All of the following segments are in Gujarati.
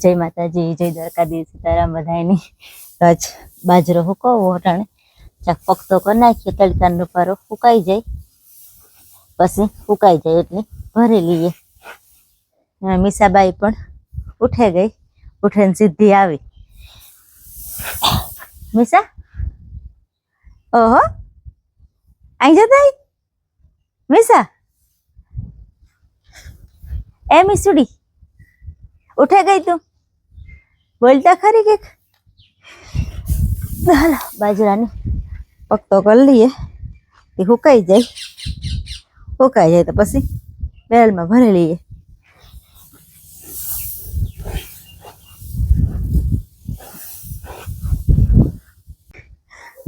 જય માતાજી, જય દ્વારકાધીશ, સીતારામ બધાયની. આજ બાજરો હુકવવો અટાણે ચાક પકતો કરી નાખીએ, તડકાનો રૂપારો ફૂકાઈ જાય, પછી ફૂકાઈ જાય એટલે ભરી લઈએ. મીસાબાઈ પણ ઉઠે ગઈ, ઉઠીને સીધી આવી. મીસા, ઓહો આઈ જતા મીસા, એ મીસુડી ઉઠે ગઈ તું? બોલતા ખરી કે હાલો બાજરાની પકતો કરી લઈએ, એ સુકાઈ જાય તો પછી બેલમાં ભરી લઈએ.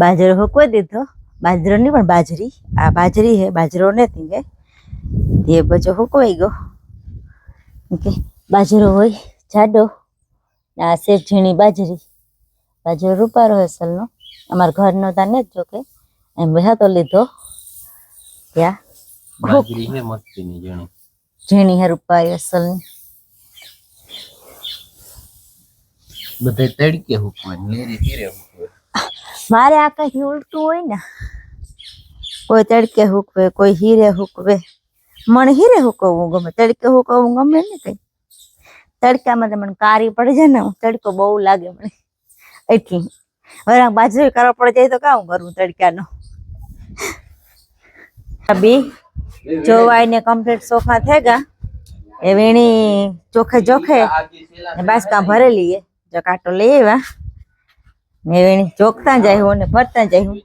બાજરો હુકવી દીધો, બાજરો નહીં પણ બાજરી, આ બાજરી હે, બાજરો નથી કે એ બધો હુકવાઈ ગયો. ઓકે, બાજરો હોય જાડો, આ શેઠ ઝીણી બાજરી, બાજરો રૂપારો અસલનો, અમારા ઘરનો તા ને જ જોકે એમ બેહાતો લીધો. ત્યાં બાજરી હે મસ્તીની ઝીણી હે રૂપારી અસલની. બધે તડકે હુકવાય, લેરી હીરે હુકવાય. મારે આ કઈ ઉલટું હોય ને, કોઈ તડકે હુકવે, કોઈ હીરે હુકવે. મને હીરે હુકવવું ગમે, તડકે હુકવવું ગમે ને. કઈ તડકામાં તો મને કારી પડી જાય ને, તડકો બહુ લાગે મને એટલી. હવે બાજુ કરવા પડી જાય તો કામ કરવું તડકાનો. બી જોવાઈને કમ્પ્લીટ સોફા થઈ ગયા, એ વીણી ચોખે ચોખે બાસકા ભરી લઈએ. જો કાંટો લઈ આવ્યા ને વીણી ચોખતા જાય હું ને ભરતા જાય હું.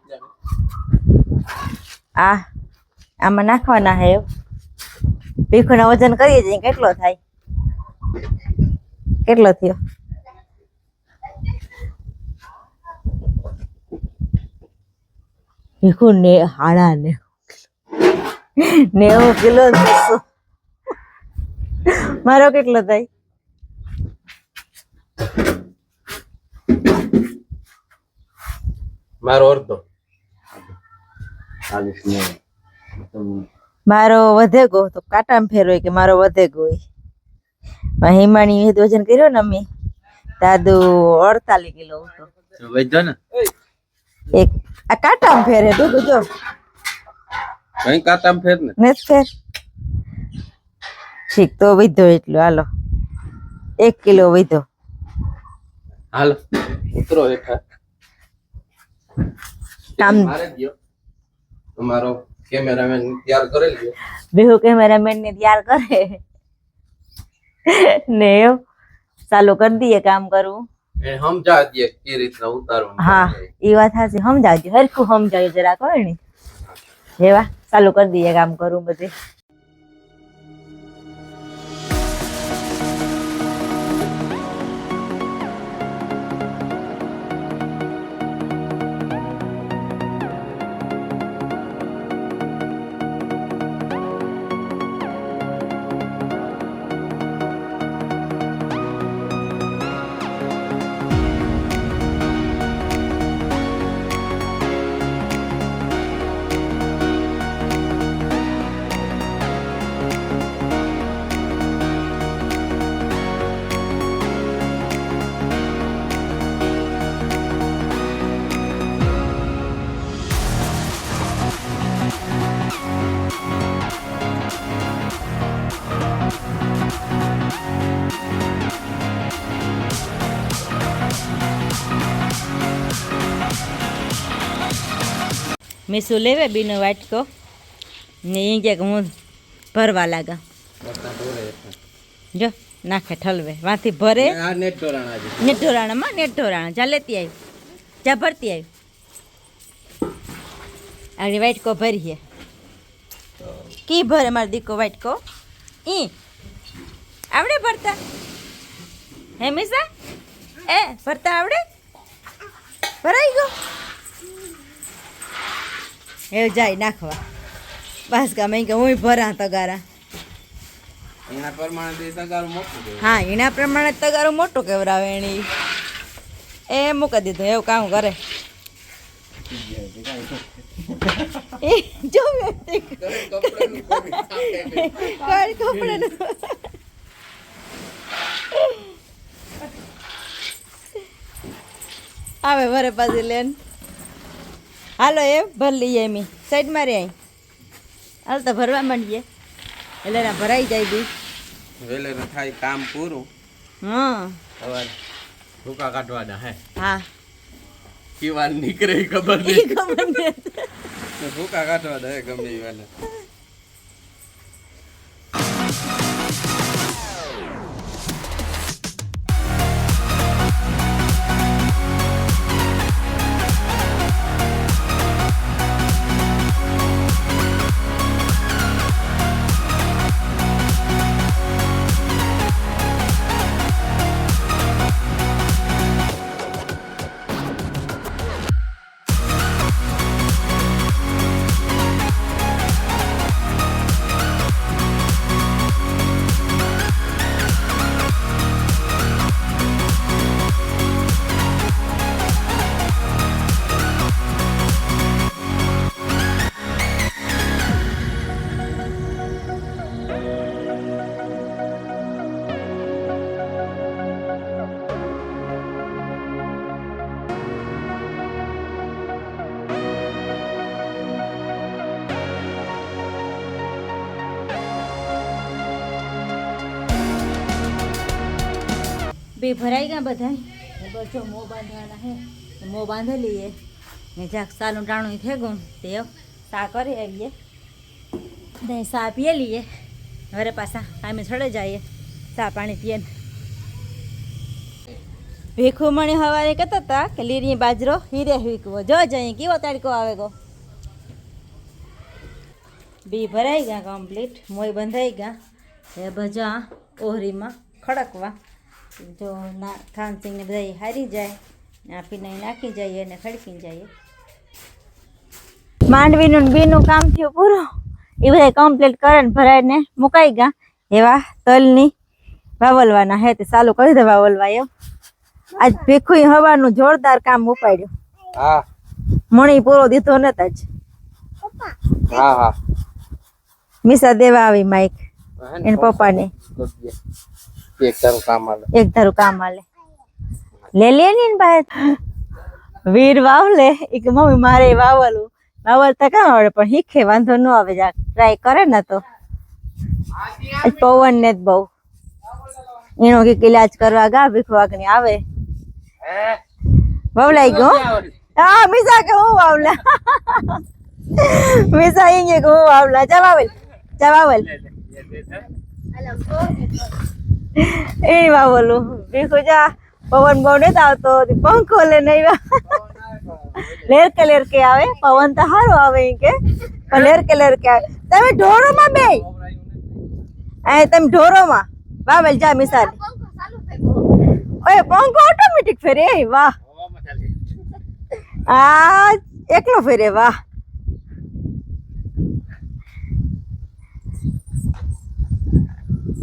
આમાં નાખવાના હે. ભીખુના વજન કરીએ છીએ, કેટલો થાય, કેટલો થયો? ભીખુ ને 90 કિલો. મારો કેટલો થાય? મારો અડધો. મારો વધે ગો તો કાંટામાં ફેરવાય કે મારો વધે ગો. હિમાણી વજન કર્યો ને અમે, દાદુ 48 કિલો હતો. ને એક આ કાંટામાં ફેરે તો જો કઈ કાંટામાં ફેર ને નથી ફેર. ઠીક તો વધ્યો એટલું. હાલો 1 કિલો વધ્યો. હાલો ઉતરો હેઠા. કામ મારે ગયો તમારો કેમેરામેન તૈયાર કરી લ્યો. બેહુ કેમેરામેન ને તૈયાર કરે ને ચાલુ કરી દઈએ કામ કરવું. એ સમજા દે કે રીતના ઉતારવાનું. હા એ વાત સાચી, સમજાવજો હરખું સમજાવજો જરાક હોય ને. એવા ચાલુ કરી દઈએ કામ કરવું બધે. મીસું લેવે બીનો વાટકો ને એ કે હું ભરવા લાગા. જો નાખે ઠલવે વાંથી ભરે. નેટ ઢોરાણામાં નેટ ઢોરાણા જા લેતી આવી, જા ભરતી આવી. આગળ વાટકો ભરીએ. કી ભરે મારો દીકો વાટકો? ઈ આવડે ભરતા? હે મીસા, એ ભરતા આવડે? ભરાઈ ગયો એવું જાય નાખવા. બસ ગમે કે હું ભરા તગારા. એના પ્રમાણે તગારું મોટું. હા એના પ્રમાણે તગારું મોટું કેવરાવે એની. એ મૂકી દીધું એવું કામ કરે. એ જો કપડાનું આવે વરે પાછી લેન હાલો એ ભર લઈએ એમ સાઈડમાં રે હાલ તો ભરવા માંડીએ એટલે એના ભરાઈ જાય બી વેલે થાય કામ પૂરું હા હવે ભૂકા કાઢવાના હે હા કીવાન નીકળે ઈ ખબર ઈ નહીં ખબર નહીં ભૂકા કાઢવાના હે ગમે ઈ વાલે બે ભરાઈ ગયા બધા બસ જો મોં બાંધવાના હે તો મોં બાંધી લઈએ ને જ્યાં સાલું ટાણું થઈ ગયું તે સા કરી આવીએ ને સા પીએ લઈએ ઘરે પાછા કામે છડે જઈએ ચા પાણી પીએ ભીખું મણી હવારે કહેતા હતા કે લીરી બાજરો હીરે વીકવો જો જઈએ કેવો તડકો આવે ગો બી ભરાઈ ગયા કમ્પ્લીટ મોય બંધાઈ ગયા એ ભજા ઓહરીમાં ખડકવા જો ના ખાનસિંગ ને બધા હારી જાય ને આપીને નાખી જઈએ અને ખડકી જઈએ માંડવીનું બીનું કામ થયું પૂરું એ બધા કમ્પ્લીટ કરે ને ભરાઈને મુકાઈ ગયા એવા તલની વાવલવાના હે તે ચાલુ કરી દે વાવલવા એમ આજ ભીખું હવાનું જોરદાર કામ ઉપાડ્યું હા મણી પૂરો દીધો નતા જ હા હા મીસા દેવા આવી માઈક એને પપ્પાને એક તારું કામ આલે એક ધારું કામ આલે લે લે ને ભાઈ વીર વાવલે એક મમ્મી મારે વાવલું વાવલતા કામ આવડે પણ શીખે વાંધો ન આવે જા ટ્રાય કરે ને તો પવન ને જ બહુ એનો કે ઇલાજ કરવા ગા ભીખો વાગણી આવે વાવલાઈ ગયો હા મીસા કે હું વાવલા મીસા ઈંગે કે હું વાવલા જવાવેલ એ વાવલું ભીખો જા પવન બહુ નથી આવતો પંખો લે નહીં લેરકે આવે પવન તો સારો આવે કે પણ લેરકે આવે તમે ઢોરોમાં બે તમે ઢોરોમાં વાવેલ જા મિસાલ ઓય પંખો ઓટોમેટિક ફેરે વાહ આ એકલો ફેરે વાહ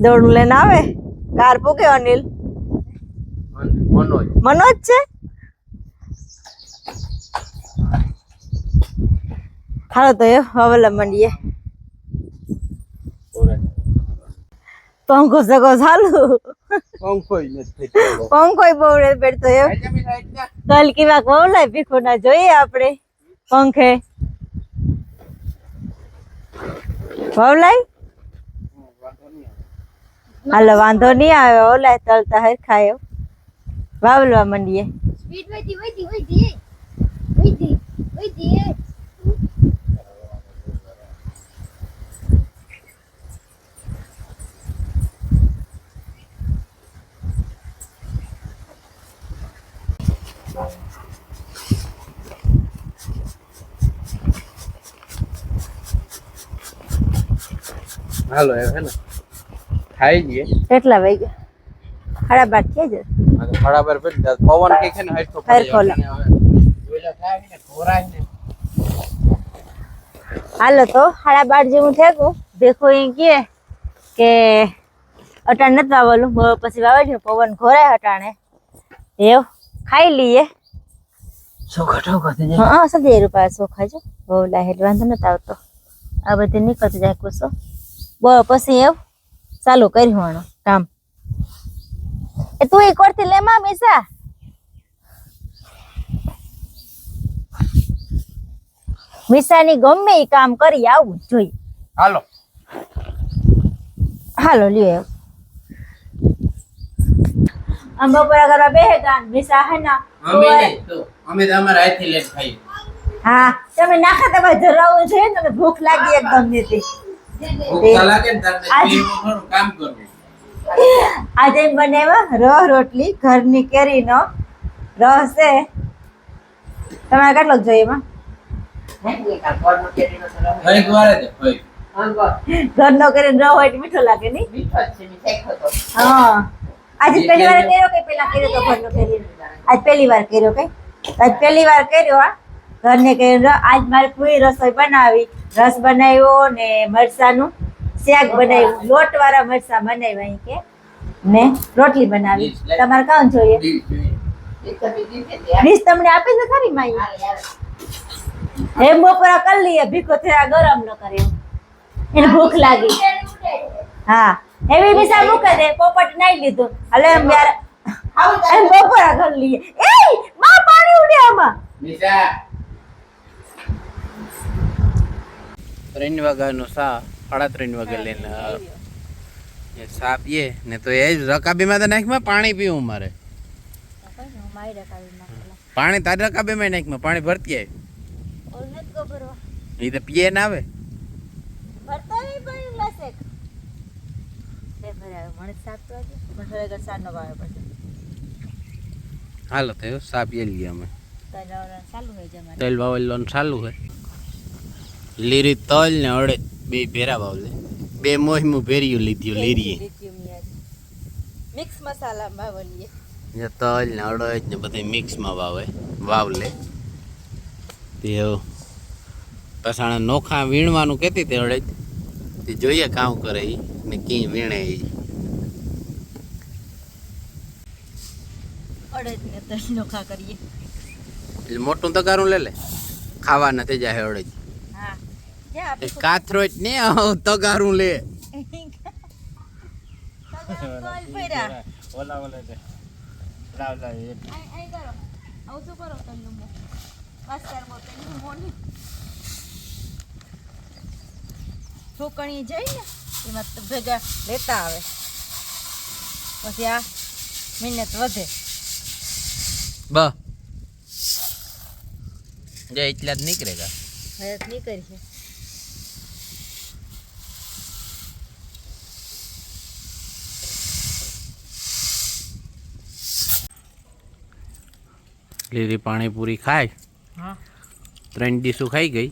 દોડું લઈને આવે કાર પૂકે અનિલ મનોજ છે હાલો તો એ હવેલા મંડીએ પંખો સગો ચાલુ પંખો બહુ બેઠતો એ કલ કેવા વવલાય ભીખો ના જોઈએ આપણે પંખે વવલાય હાલો વાંધો નહીં આવે ઓલાય તલતા હરખાયો વાવલવા મંડીએ હાલો હે ને ખાઈ જઈએ કેટલા વાગ્યા 12:30 થઈ જશે બરાબર પવન કે છે ને હરખો હાલો તો 12:30 જેવું થઈ ગયું દેખો એ કે અટાણ નથી વાવલું પછી વાવે પવન ઘોરાય અટાણે એવ ખાઈ લઈએ હા સદે રૂપિયા ચોખા જો બહુ લાહેટ વાંધો નથી આવતો આ બધી નીકળતી જાય કુસો પછી એવ ચાલુ કર્યું કામ એ તું એ કરતી લે માં મીસા મિસાની ગમે એ કામ કરી આવવું જ જોઈએ. હાલો હાલો લ્યો આમ બપોરા કરવા બેહે ગાન મિસા હે ના અમે તો અમારા હાથથી લેટ ખાઈએ. હા તમે નાખા તમારે ધરાવવું છે ને તમને ભૂખ લાગી એકદમ નથી. ભૂખ લાગે ને તારે થોડું કામ કરવું. આજે બનાવ્યા રોટલી ઘરની કેરીનો રસ છે. તમારે કેટલો જોઈએ એમાં? એક વાર જ હોય. ઘરનો કરીને રહ હોય મીઠો લાગે નહીં? હા આજે પહેલી વાર કર્યો કે પેલા કર્યો તો ઘરનો કેરી? આજ પહેલી વાર કર્યો કે? આજ પહેલી વાર કર્યો આ ઘરને કરીને આજ મારે પૂરી રસોઈ બનાવી. રસ બનાવ્યો ને મરચાનું શાક બનાવ્યું. લોટ વાળા મરચા બનાવ્યા અહીં કે ને રોટલી બનાવી. તમારે કામ જોઈએ? ડીશ તમને આપી દે ખરી માઈ. એમ બપોરા કરી લઈએ ભીખો થયા ગરમ ન કરે એને ભૂખ લાગી. હા એવી મિસા મૂકે દે પોપટ નાઈ લીધું. હલે એમ યાર એમ બપોરા કરી લઈએ. એ માં પાણી ઉડે આમાં. મિસા 3 વાગ્યાનો સા 3:30 વાગે લઈને એ સા પીએ ને તો એ રકાબીમાં તો નાખમાં પાણી પીવું મારે. પાણી તારી રકાબીમાં નાખમાં પાણી ભરતી આવી એ તો પીએ ના આવે. હાલો તો સા પીએ લઈએ અમે. તેલ વાવલ ચાલુ હે. લીરી તલ ને અડદ બે ભેરા વાવલે. બે મોહમું ભેર્યું લીધું લીરી. મિક્સ મસાલા વાવલીએ. જે તલ ને અડદ ને બધું મિક્સમાં વાવલે. તે પસાણા નોખા વીણવાનું કહેતી તે અડદ તે જોઈએ કામ કરે ઈ ને કી વીણે ઈ. અડદ ને તલ નોખા કરીએ. એટલે મોટું તગારું લે ખાવા નથી જાય અડદ. હા કાથરો જ ને તગારું લે. છોકણી જઈ ને એમાં ભેગા લેતા આવે પછી આ મહેનત વધે. જે એટલા જ નીકળેગા મહેનત નહીં કરી છે. લીલી પાણીપુરી ખાય. હા 3 ડીશો ખાઈ ગઈ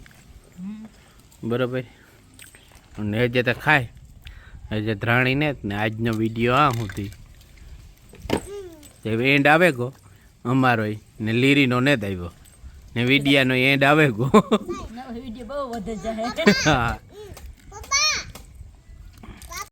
બરાબર. અને એ જે ખાય એ જે ધ્રાણી ને જ ને આજનો વિડીયો આ સુધી એન્ડ આવે ગો અમારો ને લીરીનો ને જ આવ્યો ને વિડીયાનો એન્ડ આવે ગો. વિડીયો બહુ વધે જાય. હા